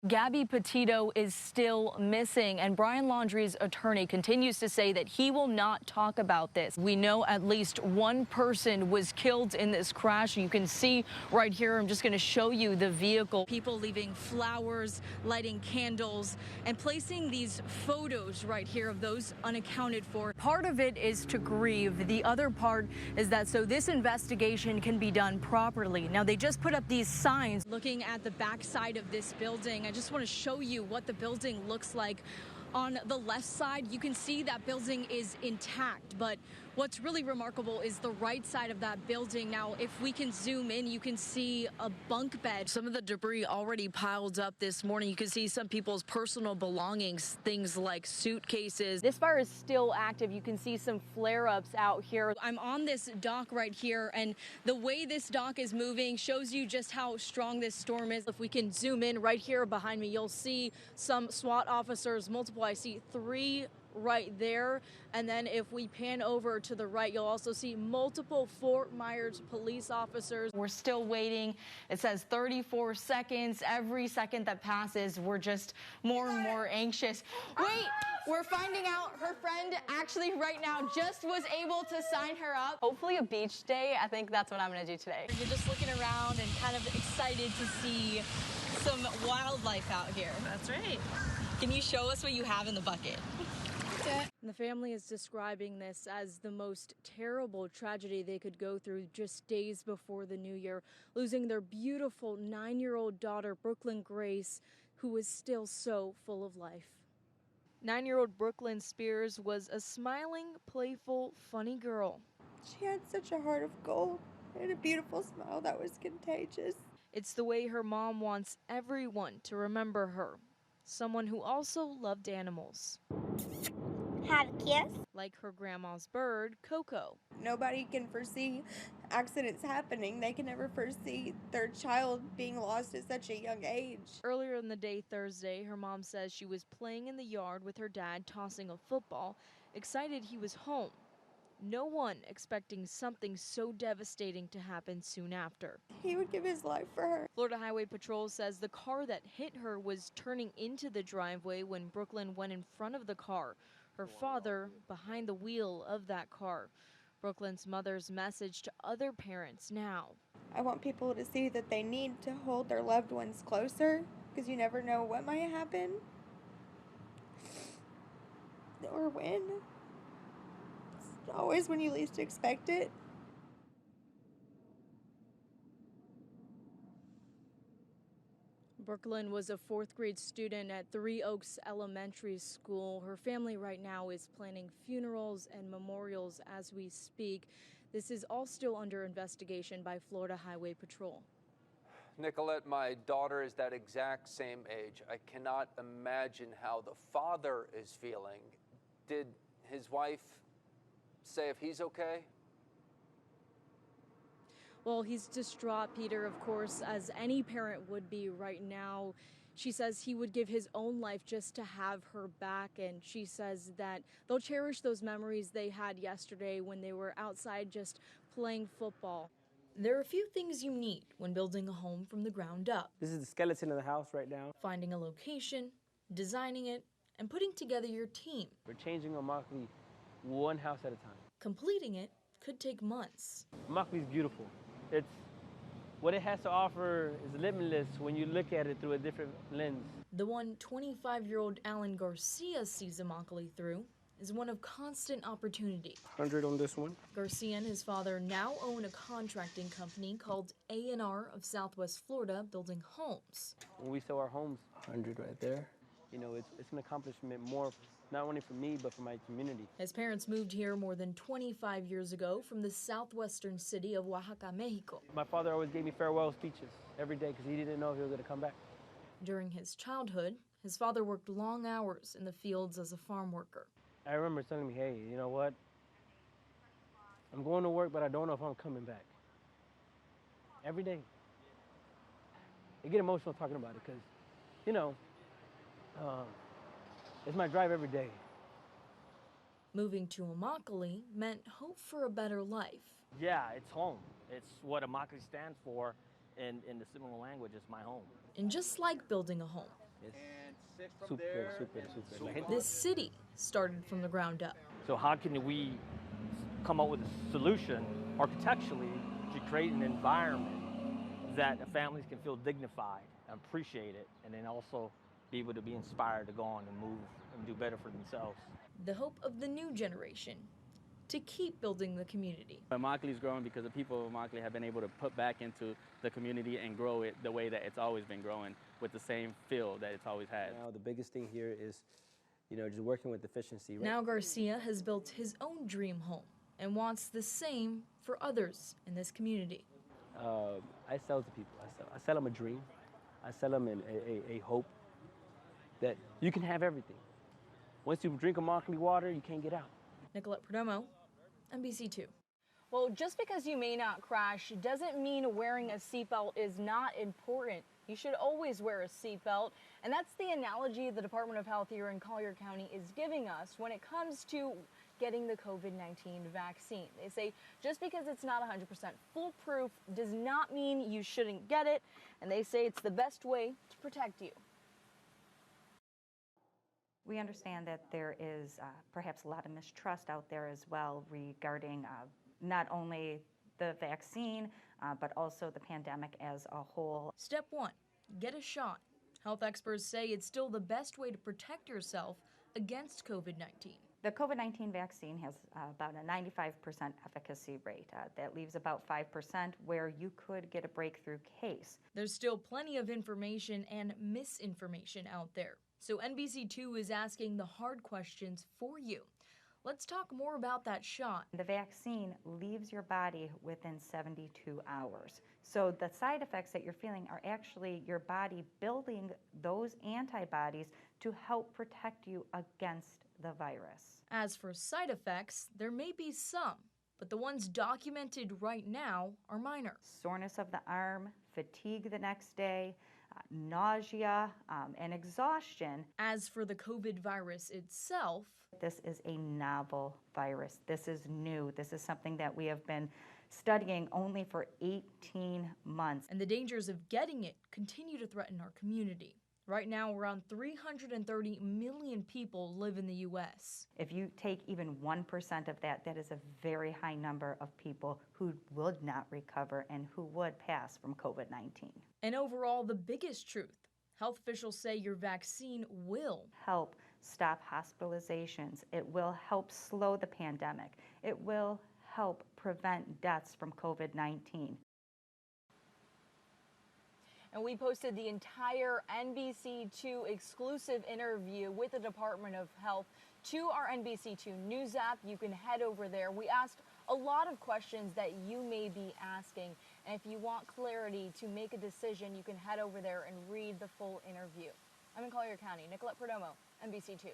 Gabby Petito is still missing, and Brian Laundrie's attorney continues to say that he will not talk about this. We know at least one person was killed in this crash. You can see right here, I'm just going to show you the vehicle. People leaving flowers, lighting candles, and placing these photos right here of those unaccounted for. Part of it is to grieve. The other part is that so this investigation can be done properly. Now, they just put up these signs looking at the backside of this building. I just want to show you what the building looks like. On the left side, you can see that building is intact, but what's really remarkable is the right side of that building. Now, if we can zoom in, you can see a bunk bed. Some of the debris already piled up this morning. You can see some people's personal belongings, things like suitcases. This fire is still active. You can see some flare-ups out here. I'm on this dock right here, and the way this dock is moving shows you just how strong this storm is. If we can zoom in right here behind me, you'll see some SWAT officers, multiple. I see 3 right there, and then if we pan over to the right, you'll also see multiple Fort Myers police officers. We're still waiting. It says 34 seconds. Every second that passes, we're just more and more anxious. Wait, we're finding out her friend actually right now just was able to sign her up. Hopefully a beach day. I think that's what I'm gonna do today. You're just looking around and kind of excited to see some wildlife out here. That's right. Can you show us what you have in the bucket? The family is describing this as the most terrible tragedy they could go through just days before the new year, losing their beautiful 9-year-old daughter, Brooklyn Grace, who was still so full of life. 9-year-old Brooklyn Spears was a smiling, playful, funny girl. She had such a heart of gold and a beautiful smile that was contagious. It's the way her mom wants everyone to remember her. Someone who also loved animals. Have a kiss? Like her grandma's bird, Coco. Nobody can foresee accidents happening. They can never foresee their child being lost at such a young age. Earlier in the day Thursday, her mom says she was playing in the yard with her dad tossing a football, excited he was home. No one expecting something so devastating to happen soon after. He would give his life for her. Florida Highway Patrol says the car that hit her was turning into the driveway when Brooklyn went in front of the car. Her father behind the wheel of that car. Brooklyn's mother's message to other parents now. I want people to see that they need to hold their loved ones closer because you never know what might happen or when. It's always when you least expect it. Brooklyn was a 4th grade student at 3 Oaks Elementary School. Her family right now is planning funerals and memorials as we speak. This is all still under investigation by Florida Highway Patrol. Nicolette, my daughter is that exact same age. I cannot imagine how the father is feeling. Did his wife say if he's okay? Well, he's distraught, Peter, of course, as any parent would be right now. She says he would give his own life just to have her back, and she says that they'll cherish those memories they had yesterday when they were outside just playing football. There are a few things you need when building a home from the ground up. This is the skeleton of the house right now. Finding a location, designing it, and putting together your team. We're changing Immokalee one house at a time. Completing it could take months. Immokalee is beautiful. It's what it has to offer is limitless when you look at it through a different lens. The one 25-year-old Alan Garcia sees Immokalee through is one of constant opportunity. 100 on this one. Garcia and his father now own a contracting company called A&R of Southwest Florida, building homes. When we sell our homes, 100 right there. You know, it's an accomplishment more, not only for me, but for my community. His parents moved here more than 25 years ago from the southwestern city of Oaxaca, Mexico. My father always gave me farewell speeches every day because he didn't know if he was going to come back. During his childhood, his father worked long hours in the fields as a farm worker. I remember telling me, hey, you know what? I'm going to work, but I don't know if I'm coming back. Every day. I get emotional talking about it because, you know, it's my drive every day. Moving to Immokalee meant hope for a better life. Yeah, it's home. It's what Immokalee stands for in the Seminole language. It's my home. And just like building a home, It's And 6 from super, there. super, and super. so La gente- This city started from the ground up. So how can we come up with a solution architecturally to create an environment that the families can feel dignified, appreciate it, and then also be able to be inspired to go on and move and do better for themselves. The hope of the new generation to keep building the community. Immokalee is growing because the people of Immokalee have been able to put back into the community and grow it the way that it's always been growing, with the same feel that it's always had. Now the biggest thing here is, just working with efficiency. Right? Now Garcia has built his own dream home and wants the same for others in this community. I sell to people. I sell them a dream. I sell them a hope that you can have everything. Once you drink Immokalee water, you can't get out. Nicolette Perdomo, NBC2. Well, just because you may not crash doesn't mean wearing a seatbelt is not important. You should always wear a seatbelt, and that's the analogy the Department of Health here in Collier County is giving us when it comes to getting the COVID-19 vaccine. They say just because it's not 100% foolproof does not mean you shouldn't get it, and they say it's the best way to protect you. We understand that there is perhaps a lot of mistrust out there as well regarding not only the vaccine, but also the pandemic as a whole. Step 1, get a shot. Health experts say it's still the best way to protect yourself against COVID-19. The COVID-19 vaccine has about a 95% efficacy rate. That leaves about 5% where you could get a breakthrough case. There's still plenty of information and misinformation out there. So NBC2 is asking the hard questions for you. Let's talk more about that shot. The vaccine leaves your body within 72 hours. So the side effects that you're feeling are actually your body building those antibodies to help protect you against the virus. As for side effects, there may be some, but the ones documented right now are minor. Soreness of the arm, fatigue the next day, nausea, and exhaustion. As for the COVID virus itself, this is a novel virus. This is new. This is something that we have been studying only for 18 months. And the dangers of getting it continue to threaten our community. Right now, around 330 million people live in the U.S. If you take even 1% of that, that is a very high number of people who would not recover and who would pass from COVID-19. And overall, the biggest truth, health officials say your vaccine will help stop hospitalizations. It will help slow the pandemic. It will help prevent deaths from COVID-19. And we posted the entire NBC2 exclusive interview with the Department of Health to our NBC2 News app. You can head over there. We asked a lot of questions that you may be asking. And if you want clarity to make a decision, you can head over there and read the full interview. I'm in Collier County. Nicolette Perdomo, NBC2.